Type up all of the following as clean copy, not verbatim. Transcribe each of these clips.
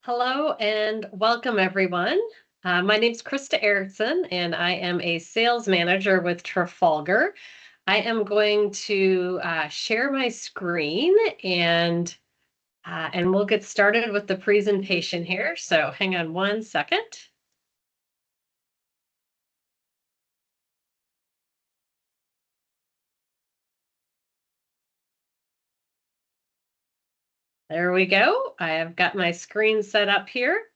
Hello and welcome, everyone. My name is Krista Erickson, and I am a sales manager with Trafalgar. I am going to share my screen and we'll get started with the presentation here. So hang on one second. There we go. I have got my screen set up here.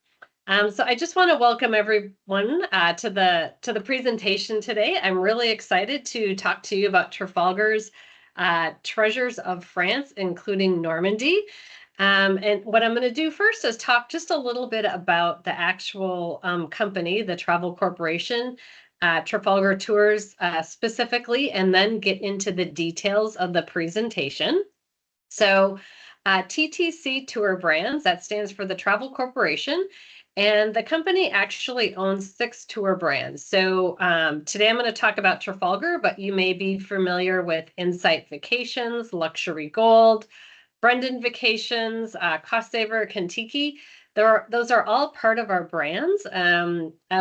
So I just want to welcome everyone to the presentation today. I'm really excited to talk to you about Trafalgar's Treasures of France, including Normandy. And what I'm going to do first is talk just a little bit about the actual company, the travel corporation, Trafalgar Tours specifically, and then get into the details of the presentation. So TTC Tour Brands, that stands for the Travel Corporation. And the company actually owns 6 tour brands. So today I'm going to talk about Trafalgar, but you may be familiar with Insight Vacations, Luxury Gold, Brendan Vacations, Cost Saver, Kentucky. Those are all part of our brands.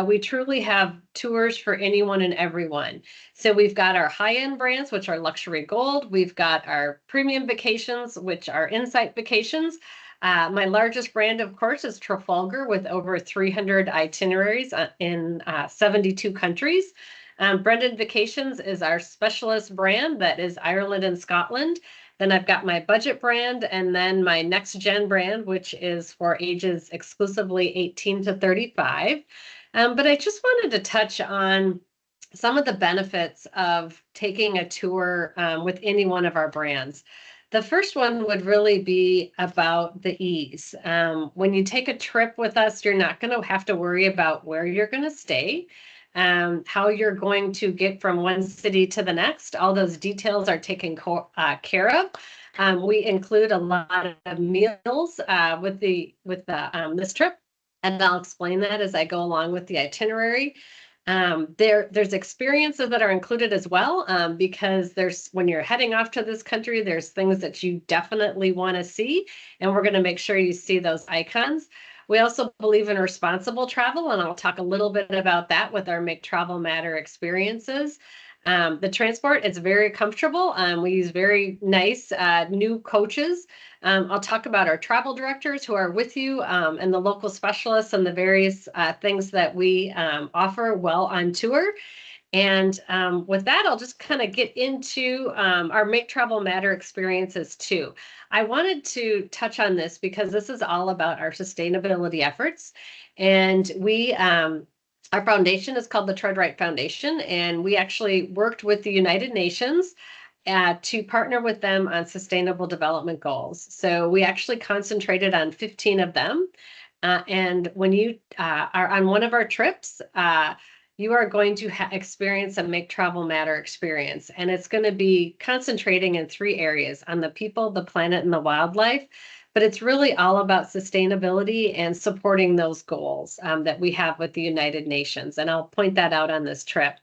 We truly have tours for anyone and everyone. So we've got our high-end brands, which are Luxury Gold. We've got our premium vacations, which are Insight Vacations. My largest brand, of course, is Trafalgar with over 300 itineraries in 72 countries. Brendan Vacations is our specialist brand that is Ireland and Scotland. Then I've got my budget brand and then my next gen brand, which is for ages exclusively 18 to 35. But I just wanted to touch on some of the benefits of taking a tour with any one of our brands. The first one would really be about the ease. When you take a trip with us, you're not going to have to worry about where you're going to stay, how you're going to get from one city to the next. All those details are taken care of. We include a lot of meals with this trip, and I'll explain that as I go along with the itinerary. There's experiences that are included as well, because when you're heading off to this country, there's things that you definitely want to see, and we're going to make sure you see those icons. We also believe in responsible travel, and I'll talk a little bit about that with our Make Travel Matter experiences. The transport is very comfortable. We use very nice new coaches. I'll talk about our travel directors who are with you and the local specialists and the various things that we offer while on tour. And with that, I'll just kind of get into our Make Travel Matter experiences too. I wanted to touch on this because this is all about our sustainability efforts. And our foundation is called the Tread Right Foundation, and we actually worked with the United Nations to partner with them on sustainable development goals. So we actually concentrated on 15 of them. And when you are on one of our trips, you are going to experience a Make Travel Matter experience. And it's going to be concentrating in 3 areas: on the people, the planet, and the wildlife. But it's really all about sustainability and supporting those goals that we have with the United Nations. And I'll point that out on this trip.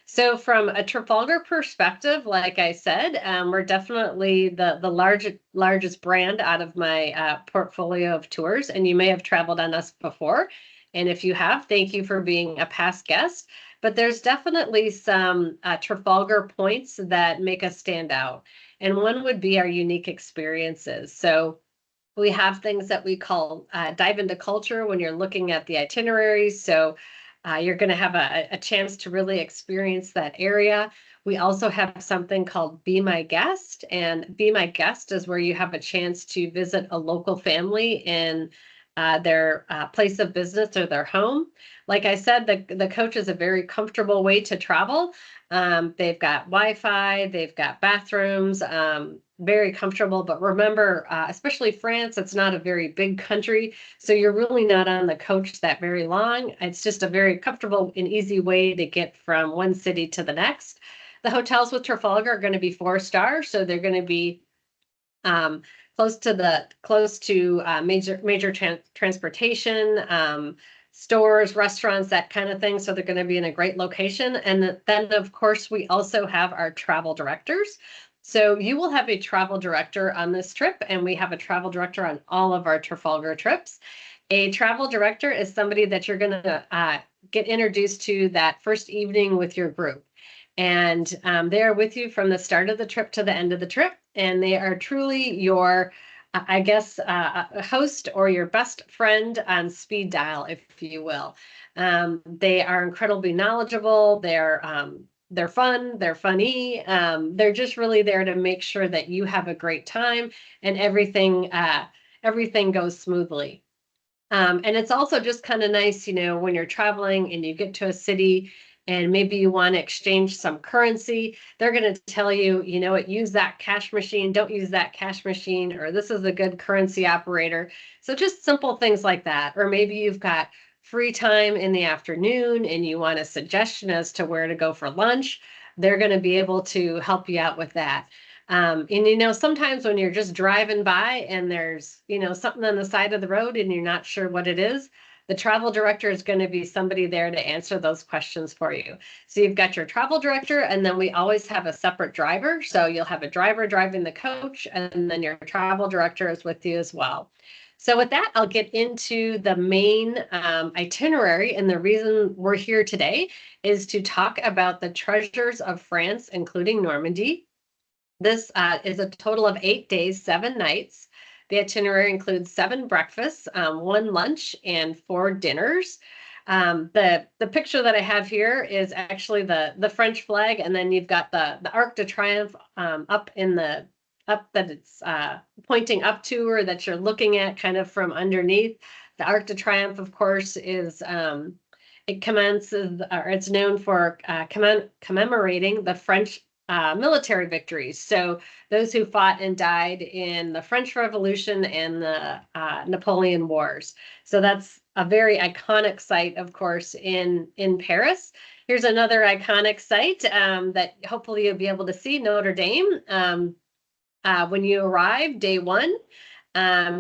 So from a Trafalgar perspective, like I said, we're definitely the largest brand out of my portfolio of tours. And you may have traveled on us before. And if you have, thank you for being a past guest. But there's definitely some Trafalgar points that make us stand out. And one would be our unique experiences. So we have things that we call dive into culture when you're looking at the itineraries. So you're going to have a chance to really experience that area. We also have something called Be My Guest. And Be My Guest is where you have a chance to visit a local family in their place of business or their home. Like I said, the coach is a very comfortable way to travel. They've got Wi-Fi, they've got bathrooms, very comfortable. But remember, especially France, it's not a very big country, so you're really not on the coach that very long. It's just a very comfortable and easy way to get from one city to the next. The hotels with Trafalgar are going to be 4-star, so they're going to be close to major transportation, stores, restaurants, that kind of thing. So they're going to be in a great location. And then, of course, we also have our travel directors. So you will have a travel director on this trip, and we have a travel director on all of our Trafalgar trips. A travel director is somebody that you're going to get introduced to that first evening with your group. And they are with you from the start of the trip to the end of the trip. And they are truly your, I guess, host or your best friend on speed dial, if you will. They are incredibly knowledgeable. They're fun, they're funny. They're just really there to make sure that you have a great time and everything goes smoothly. And it's also just kind of nice, when you're traveling and you get to a city and maybe you want to exchange some currency, they're going to tell you, use that cash machine, don't use that cash machine, or this is a good currency operator. So just simple things like that. Or maybe you've got free time in the afternoon and you want a suggestion as to where to go for lunch. They're going to be able to help you out with that. And sometimes when you're just driving by and there's, something on the side of the road and you're not sure what it is, the travel director is going to be somebody there to answer those questions for you. So you've got your travel director, and then we always have a separate driver. So you'll have a driver driving the coach, and then your travel director is with you as well. So with that, I'll get into the main itinerary. And the reason we're here today is to talk about the treasures of France, including Normandy. This is a total of 8 days, 7 nights. The itinerary includes 7 breakfasts, 1 lunch, and 4 dinners. The picture that I have here is actually the French flag, and then you've got the Arc de Triomphe up that it's pointing up to, or that you're looking at kind of from underneath. The Arc de Triomphe, of course, is it commences, or it's known for commemorating the French military victories. So those who fought and died in the French Revolution and the Napoleon Wars. So that's a very iconic site, of course, in Paris. Here's another iconic site that hopefully you'll be able to see, Notre Dame. When you arrive, day 1,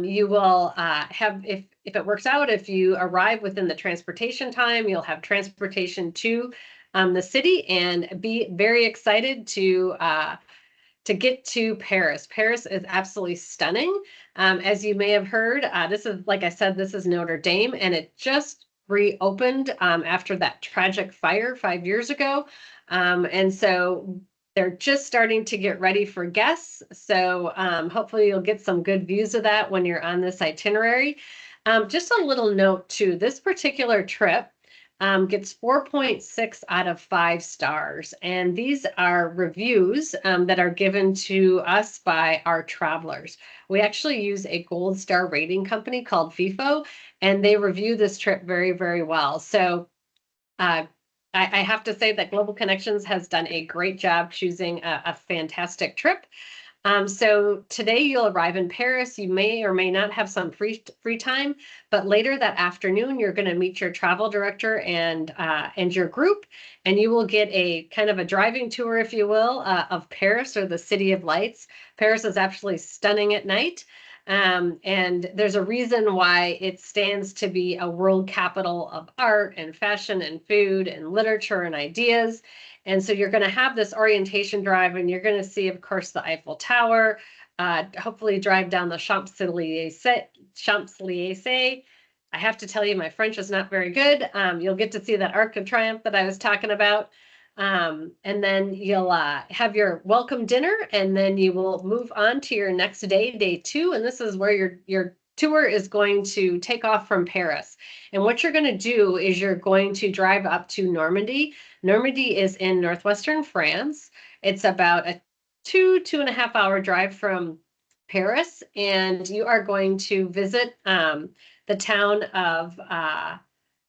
you will have, if it works out, if you arrive within the transportation time, you'll have transportation to the city, and be very excited to get to Paris. Paris is absolutely stunning. As you may have heard, this is, like I said, this is Notre Dame, and it just reopened after that tragic fire 5 years ago. And so they're just starting to get ready for guests. So hopefully you'll get some good views of that when you're on this itinerary. Just a little note too, this particular trip gets 4.6 out of 5 stars. And these are reviews that are given to us by our travelers. We actually use a gold star rating company called FIFO, and they review this trip very, very well. So I have to say that Global Connections has done a great job choosing a fantastic trip. So today you'll arrive in Paris. You may or may not have some free time, but later that afternoon you're going to meet your travel director and your group, and you will get a kind of a driving tour, if you will, of Paris, or the City of Lights. Paris is absolutely stunning at night. And there's a reason why it stands to be a world capital of art and fashion and food and literature and ideas. And so you're going to have this orientation drive, and you're going to see, of course, the Eiffel Tower, hopefully drive down the Champs-Élysées. I have to tell you, my French is not very good. You'll get to see that Arc de Triomphe that I was talking about. And then you'll have your welcome dinner, and then you will move on to your next day, day 2. And this is where your tour is going to take off from Paris. And what you're going to do is you're going to drive up to Normandy. Normandy is in northwestern France. It's about a 2.5 hour drive from Paris, and you are going to visit the town of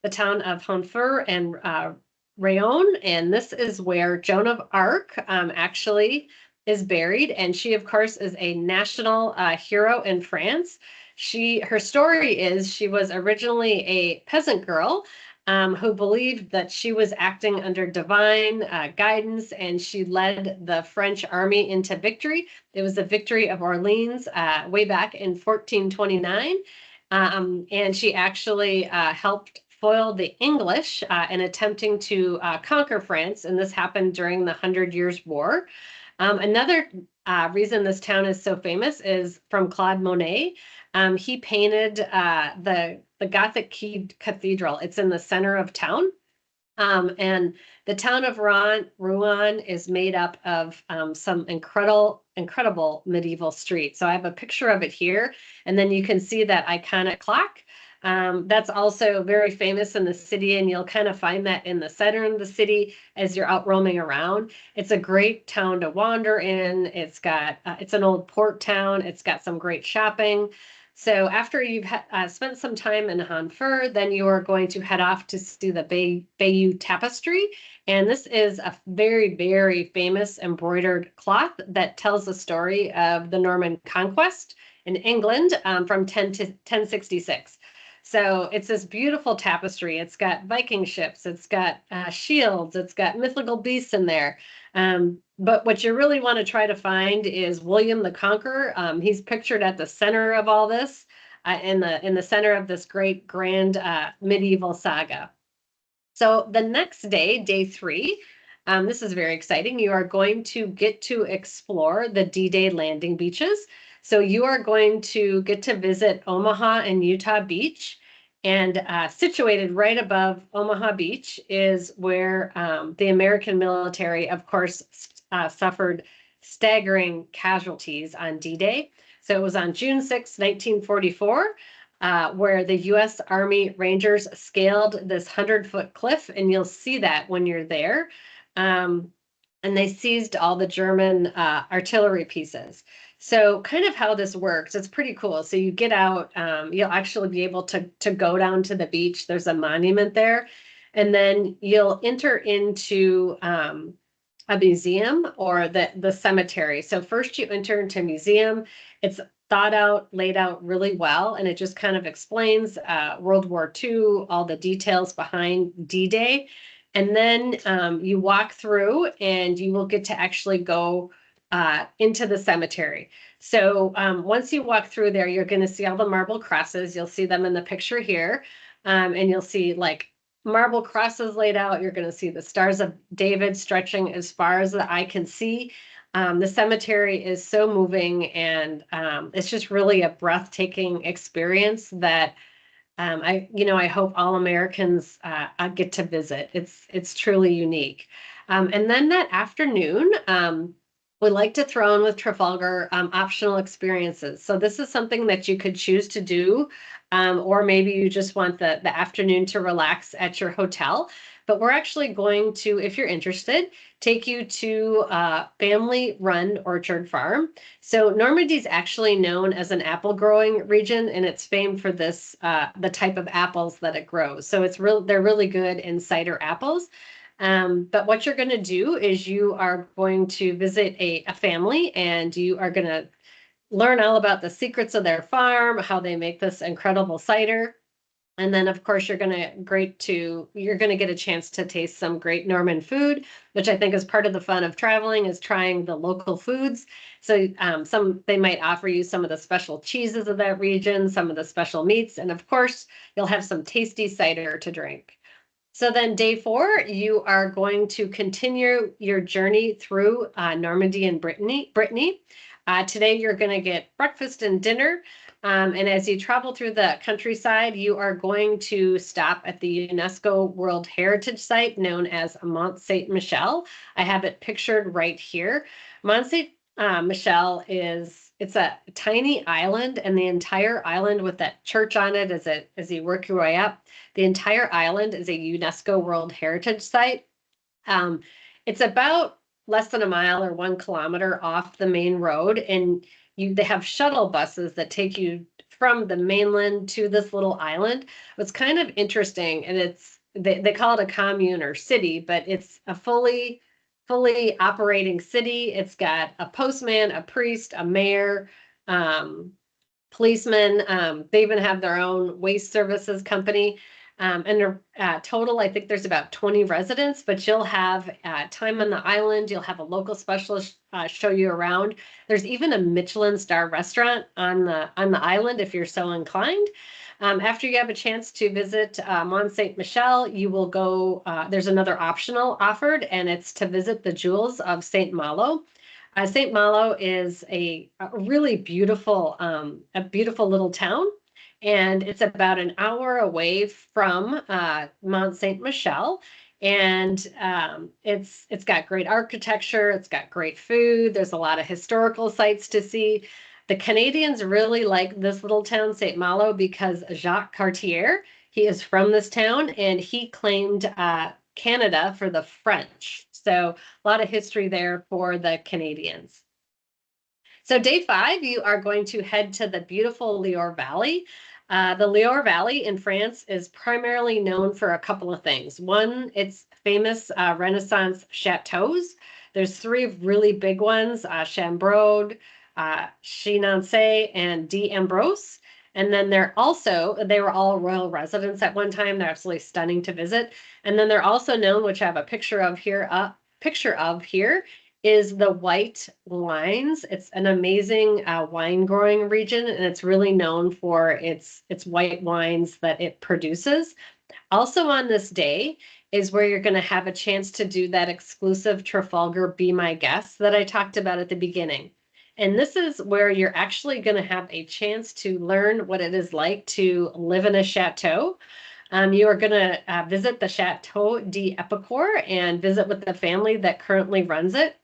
Honfleur and Rayon, and this is where Joan of Arc actually is buried, and she, of course, is a national hero in France. Her story is she was originally a peasant girl who believed that she was acting under divine guidance, and she led the French army into victory. It was the victory of Orleans way back in 1429, and she actually helped foil the English in attempting to conquer France, and this happened during the 100 Years' War. Another reason this town is so famous is from Claude Monet. He painted the the Gothic cathedral. It's in the center of town. And the town of Rouen is made up of some incredible medieval streets. So I have a picture of it here, and then you can see that iconic clock. That's also very famous in the city, and you'll kind of find that in the center of the city as you're out roaming around. It's a great town to wander in. It's an old port town. It's got some great shopping. So after you've spent some time in Honfleur, then you are going to head off to see the Bayeux Tapestry. And this is a very famous embroidered cloth that tells the story of the Norman conquest in England from 1066. So it's this beautiful tapestry. It's got Viking ships, it's got shields, it's got mythical beasts in there. But what you really want to try to find is William the Conqueror. He's pictured at the center of all this, in the center of this great grand medieval saga. So the next day, day 3, this is very exciting. You are going to get to explore the D-Day landing beaches. So you are going to get to visit Omaha and Utah Beach. And situated right above Omaha Beach is where the American military, of course, suffered staggering casualties on D-Day. So it was on June 6, 1944, where the U.S. Army Rangers scaled this 100-foot cliff, and you'll see that when you're there. And they seized all the German artillery pieces. So kind of how this works, it's pretty cool. So you get out, you'll actually be able to go down to the beach. There's a monument there. And then you'll enter into a museum or the cemetery. So first you enter into a museum. It's thought out, laid out really well, and it just kind of explains World War II, all the details behind D-Day. And then you walk through and you will get to actually go into the cemetery. So once you walk through there, you're going to see all the marble crosses. You'll see them in the picture here. And you'll see like marble crosses laid out. You're going to see the Stars of David stretching as far as the eye can see. The cemetery is so moving, and it's just really a breathtaking experience that I hope all Americans get to visit. It's truly unique. And then that afternoon, we like to throw in with Trafalgar optional experiences. So this is something that you could choose to do, or maybe you just want the afternoon to relax at your hotel. But we're actually going to, if you're interested, take you to a family-run orchard farm. So Normandy is actually known as an apple growing region, and it's famed for this the type of apples that it grows. So they're really good in cider apples. But what you're going to do is you are going to visit a family, and you are going to learn all about the secrets of their farm, how they make this incredible cider. And then, of course, you're going to get a chance to taste some great Norman food, which I think is part of the fun of traveling, is trying the local foods. So they might offer you some of the special cheeses of that region, some of the special meats, and of course, you'll have some tasty cider to drink. So then day 4, you are going to continue your journey through Normandy and Brittany. Today, you're going to get breakfast and dinner. And as you travel through the countryside, you are going to stop at the UNESCO World Heritage Site known as Mont Saint-Michel. I have it pictured right here. Mont Saint-Michel it's a tiny island, and the entire island with that church on it as you work your way up, the entire island is a UNESCO World Heritage Site. It's about less than a mile or 1 kilometer off the main road, and they have shuttle buses that take you from the mainland to this little island. What's kind of interesting, and they call it a commune or city, but it's a fully operating city. It's got a postman, a priest, a mayor, policemen. They even have their own waste services company. And total, I think there's about 20 residents, but you'll have time on the island. You'll have a local specialist show you around. There's even a Michelin star restaurant on the island if you're so inclined. After you have a chance to visit Mont Saint-Michel, you will go, there's another optional offered, and it's to visit the Jewels of Saint Malo. Saint Malo is a really beautiful little town. and it's about an hour away from Mont Saint Michel. And it's got great architecture, it's got great food, there's a lot of historical sites to see. The Canadians really like this little town, St. Malo, because Jacques Cartier, he is from this town and he claimed Canada for the French. So a lot of history there for the Canadians. So day 5, you are going to head to the beautiful Loire Valley. The Loire Valley in France is primarily known for a couple of things. One, it's famous Renaissance chateaus. There's 3 really big ones, Chambord, Chinançay, and d'Ambrose. And then they were all royal residents at one time. They're absolutely stunning to visit. And then they're also known, which I have a picture of here, is the white wines. It's an amazing wine growing region, and it's really known for its white wines that it produces. Also on this day is where you're going to have a chance to do that exclusive Trafalgar Be My Guest that I talked about at the beginning. And this is where you're actually going to have a chance to learn what it is like to live in a chateau. You are going to visit the Chateau d'Epicourt and visit with the family that currently runs it.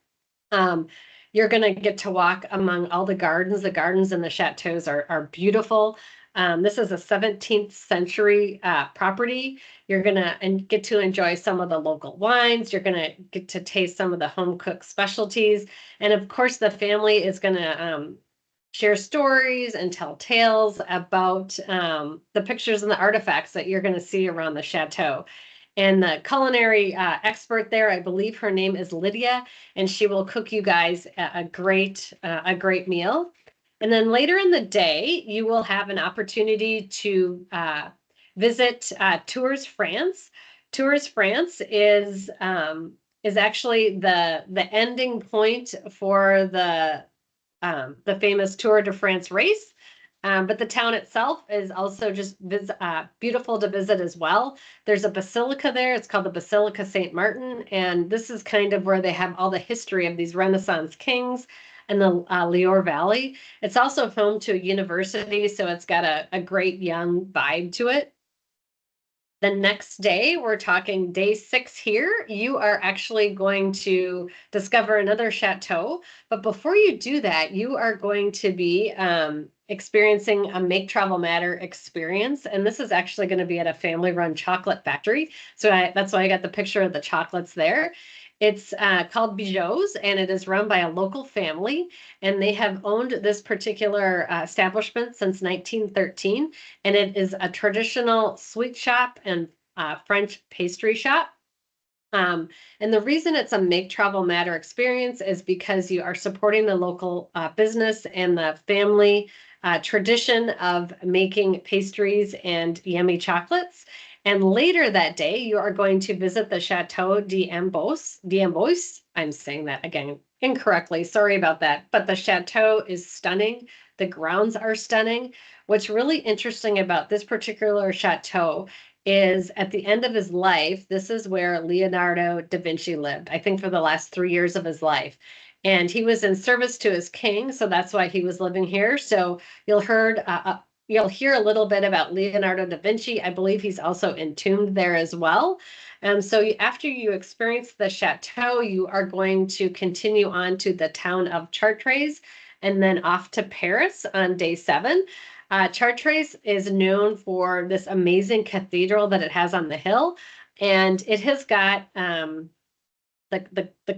You're going to get to walk among all the gardens. The gardens in the chateaus are beautiful. This is a 17th century property. You're going to get to enjoy some of the local wines. You're going to get to taste some of the home cooked specialties. And of course, the family is going to share stories and tell tales about the pictures and the artifacts that you're going to see around the chateau. And the culinary expert there, I believe her name is Lydia, and she will cook you guys a great meal. And then later in the day, you will have an opportunity to visit Tours France. Tours France is actually the ending point for the famous Tour de France race. But the town itself is also just beautiful to visit as well. There's a basilica there. It's called the Basilica St. Martin. And this is kind of where they have all the history of these Renaissance kings and the Loire Valley. It's also home to a university, so it's got a great young vibe to it. The next day, we're talking day 6 here, you are actually going to discover another chateau. But before you do that, you are going to be experiencing a Make Travel Matter experience. And this is actually going to be at a family-run chocolate factory. So that's why I got the picture of the chocolates there. It's called Bijou's, and it is run by a local family, and they have owned this particular establishment since 1913, and it is a traditional sweet shop and French pastry shop. And the reason it's a Make Travel Matter experience is because you are supporting the local business and the family tradition of making pastries and yummy chocolates. And later that day, you are going to visit the Chateau d'Amboise. I'm saying that again incorrectly. Sorry about that. But the chateau is stunning. The grounds are stunning. What's really interesting about this particular chateau is at the end of his life, this is where Leonardo da Vinci lived, I think for the last 3 years of his life. And he was in service to his king, so that's why he was living here. So you'll hear a little bit about Leonardo da Vinci. I believe he's also entombed there as well. So after you experience the chateau, you are going to continue on to the town of Chartres and then off to Paris on day 7. Chartres is known for this amazing cathedral that it has on the hill, and it has got the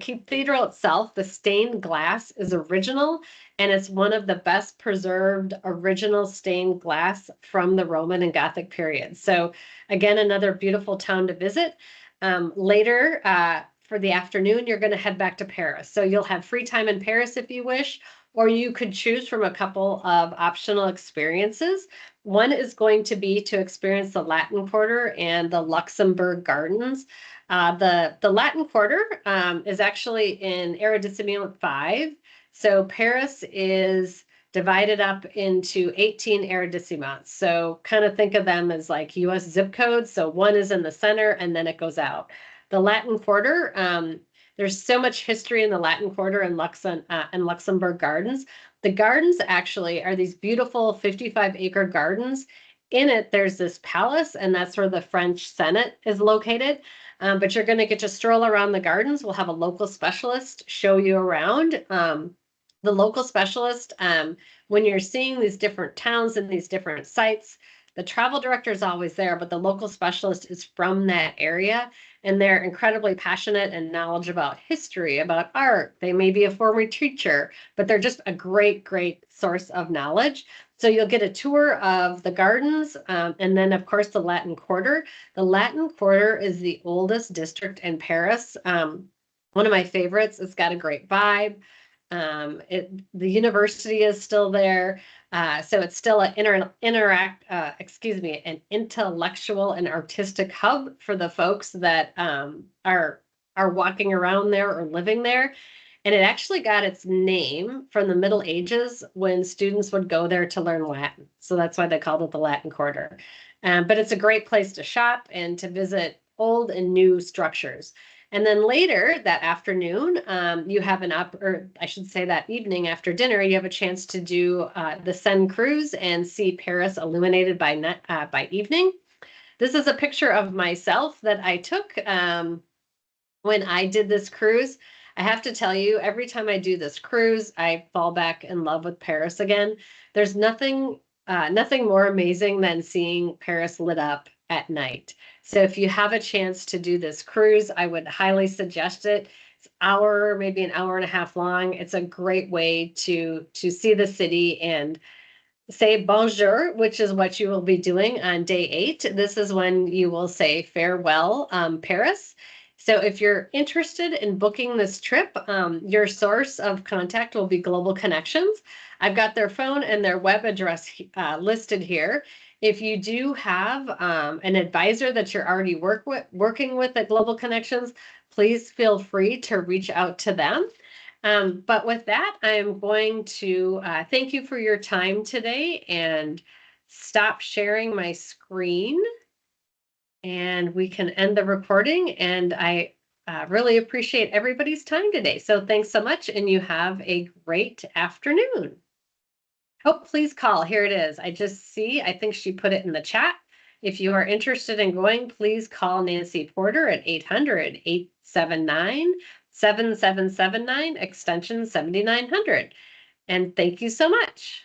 cathedral itself, the stained glass is original, and it's one of the best preserved original stained glass from the Roman and Gothic period. So again, another beautiful town to visit. Later, for the afternoon, you're going to head back to Paris. So you'll have free time in Paris if you wish, or you could choose from a couple of optional experiences. One is going to be to experience the Latin Quarter and the Luxembourg Gardens. The Latin Quarter is actually in arrondissement 5. So Paris is divided up into 18 arrondissements. So kind of think of them as like US zip codes. So one is in the center and then it goes out. The Latin Quarter, there's so much history in the Latin Quarter and Luxembourg Gardens The gardens actually are these beautiful 55-acre gardens. In it, there's this palace, and that's where the French Senate is located. But you're going to get to stroll around the gardens. We'll have a local specialist show you around. The local specialist, when you're seeing these different towns and these different sites, the travel director is always there, but the local specialist is from that area, and they're incredibly passionate and knowledgeable about history, about art. They may be a former teacher, but they're just a great, great source of knowledge. So you'll get a tour of the gardens, and then of course the Latin Quarter. The Latin Quarter is the oldest district in Paris. One of my favorites. It's got a great vibe. The university is still there. So it's still an an intellectual and artistic hub for the folks that are walking around there or living there. And it actually got its name from the Middle Ages when students would go there to learn Latin. So that's why they called it the Latin Quarter. But it's a great place to shop and to visit old and new structures. And then later that afternoon, you have or I should say that evening after dinner, you have a chance to do the Seine cruise and see Paris illuminated by evening. This is a picture of myself that I took when I did this cruise. I have to tell you, every time I do this cruise, I fall back in love with Paris again. There's nothing more amazing than seeing Paris lit up at night. So if you have a chance to do this cruise, I would highly suggest it. It's maybe an hour and a half long. It's a great way to see the city and say bonjour, which is what you will be doing on day 8. This is when you will say farewell, Paris. So if you're interested in booking this trip, your source of contact will be Global Connections. I've got their phone and their web address listed here. If you do have an advisor that you're already working with at Global Connections, please feel free to reach out to them. But with that, I'm going to thank you for your time today and stop sharing my screen. And we can end the recording. And I really appreciate everybody's time today. So thanks so much, and you have a great afternoon. Oh, please call. Here it is. I think she put it in the chat. If you are interested in going, please call Nancy Porter at 800-879-7779, extension 7900. And thank you so much.